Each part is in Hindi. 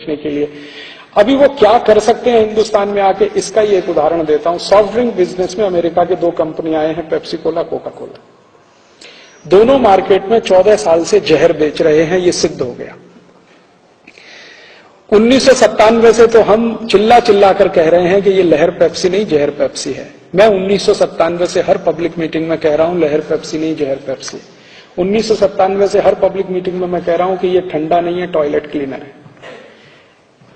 के लिए। अभी वो क्या कर सकते हैं हिंदुस्तान में आके, इसका ही एक उदाहरण देता हूं। सॉफ्ट ड्रिंक बिजनेस में अमेरिका के 2 कंपनी आए हैं, पेप्सी कोला, कोका कोला। दोनों मार्केट में 14 साल से जहर बेच रहे हैं, ये सिद्ध हो गया। 1997 से तो हम चिल्ला चिल्ला कर कह रहे हैं कि ये लहर पेप्सी नहीं, जहर पेप्सी है। मैं 1997 से हर पब्लिक मीटिंग में कह रहा हूं लहर पेप्सी नहीं, जहर पेप्सी। 1997 से हर पब्लिक मीटिंग में मैं कह रहा हूं कि ये ठंडा नहीं है, टॉयलेट क्लीनर है।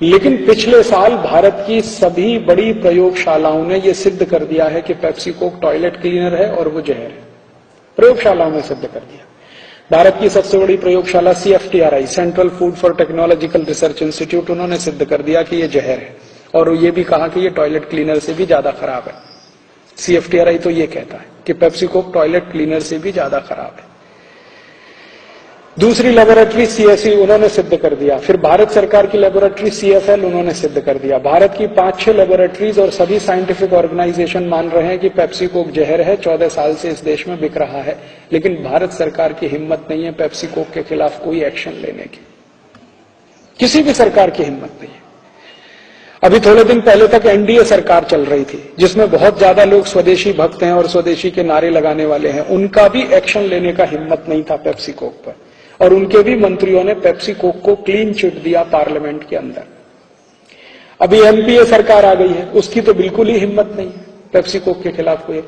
लेकिन पिछले साल भारत की सभी बड़ी प्रयोगशालाओं ने यह सिद्ध कर दिया है कि पेप्सी कोक टॉयलेट क्लीनर है और वो जहर है। प्रयोगशालाओं ने सिद्ध कर दिया। भारत की सबसे बड़ी प्रयोगशाला CFTRI, central food for technological research institute, उन्होंने सिद्ध कर दिया कि यह जहर है और ये भी कहा कि यह टॉयलेट क्लीनर से भी ज्यादा खराब है। CFTRI तो यह कहता है कि पेप्सी कोक टॉयलेट क्लीनर से भी ज्यादा खराब है। दूसरी लेबोरेटरी CSE, उन्होंने सिद्ध कर दिया। फिर भारत सरकार की लेबोरेटरी CFL, उन्होंने सिद्ध कर दिया। भारत की 5-6 लेबोरेटरीज और सभी साइंटिफिक ऑर्गेनाइजेशन मान रहे हैं कि पेप्सी कोक जहर है, 14 साल से इस देश में बिक रहा है। लेकिन भारत सरकार की हिम्मत नहीं है पेप्सी कोक के खिलाफ कोई एक्शन लेने की। किसी भी सरकार की हिम्मत नहीं है। अभी थोड़े दिन पहले तक NDA सरकार चल रही थी, जिसमें बहुत ज्यादा लोग स्वदेशी भक्त हैं और स्वदेशी के नारे लगाने वाले हैं। उनका भी एक्शन लेने का हिम्मत नहीं था पेप्सी कोक पर, और उनके भी मंत्रियों ने पेप्सी कोक को क्लीन चिट दिया पार्लियामेंट के अंदर। अभी MPA सरकार आ गई है, उसकी तो बिल्कुल ही हिम्मत नहीं है पेप्सी कोक के खिलाफ कोई।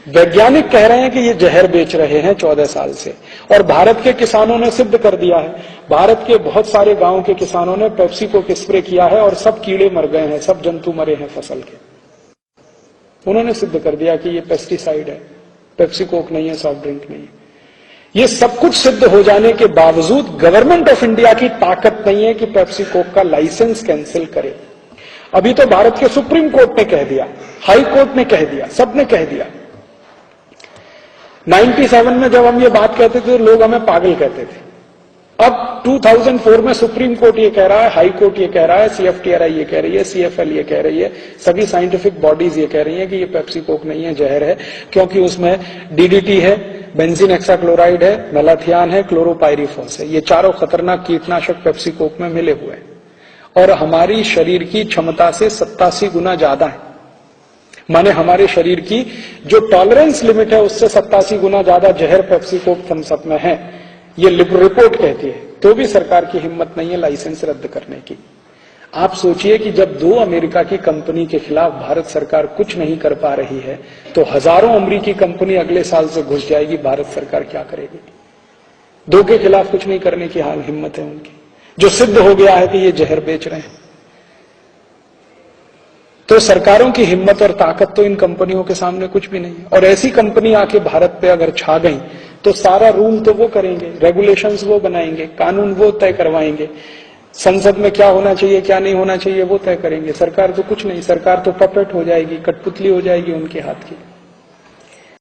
वैज्ञानिक कह रहे हैं कि ये जहर बेच रहे हैं 14 साल से, और भारत के किसानों ने सिद्ध कर दिया है। भारत के बहुत सारे गांव के किसानों ने पेप्सी कोक स्प्रे किया है और सब कीड़े मर गए हैं, सब जंतु मरे हैं फसल के। उन्होंने सिद्ध कर दिया कि ये पेस्टिसाइड है, पेप्सी कोक नहीं है, सॉफ्ट ड्रिंक नहीं है। ये सब कुछ सिद्ध हो जाने के बावजूद गवर्नमेंट ऑफ इंडिया की ताकत नहीं है कि पेप्सी कोक का लाइसेंस कैंसिल करे। अभी तो भारत के सुप्रीम कोर्ट ने कह दिया, हाई कोर्ट ने कह दिया, सबने कह दिया। 97 में जब हम ये बात कहते थे तो लोग हमें पागल कहते थे। अब 2004 में सुप्रीम कोर्ट ये कह रहा है, हाई कोर्ट ये कह रहा है, CFTRI ये कह रही है, CFL ये कह रही है, सभी साइंटिफिक बॉडीज ये कह रही हैं कि ये पेप्सी कोक नहीं है, जहर है, क्योंकि उसमें DDT है, बेंजीन हेक्साक्लोराइड है, मेलाथियान है, क्लोरोपाइरीफॉस है। ये चारों खतरनाक कीटनाशक पेप्सी कोक में मिले हुए हैं और हमारी शरीर की क्षमता से 87 गुना ज्यादा है। माने हमारे शरीर की जो टॉलरेंस लिमिट है उससे 87 गुना ज्यादा जहर पेप्सी कोक थम्सअप में है, ये रिपोर्ट कहती है। तो भी सरकार की हिम्मत नहीं है लाइसेंस रद्द करने की। आप सोचिए कि जब 2 अमेरिका की कंपनी के खिलाफ भारत सरकार कुछ नहीं कर पा रही है, तो हजारों अमेरिकी कंपनी अगले साल से घुस जाएगी, भारत सरकार क्या करेगी? 2 के खिलाफ कुछ नहीं करने की हाल हिम्मत है उनकी, जो सिद्ध हो गया है कि ये जहर बेच रहे हैं। तो सरकारों की हिम्मत और ताकत तो इन कंपनियों के सामने कुछ भी नहीं है। और ऐसी कंपनी आके भारत पे अगर छा गई तो सारा रूल तो वो करेंगे, रेगुलेशंस वो बनाएंगे, कानून वो तय करवाएंगे, संसद में क्या होना चाहिए क्या नहीं होना चाहिए वो तय करेंगे। सरकार तो कुछ नहीं, सरकार तो पपेट हो जाएगी, कठपुतली हो जाएगी उनके हाथ की।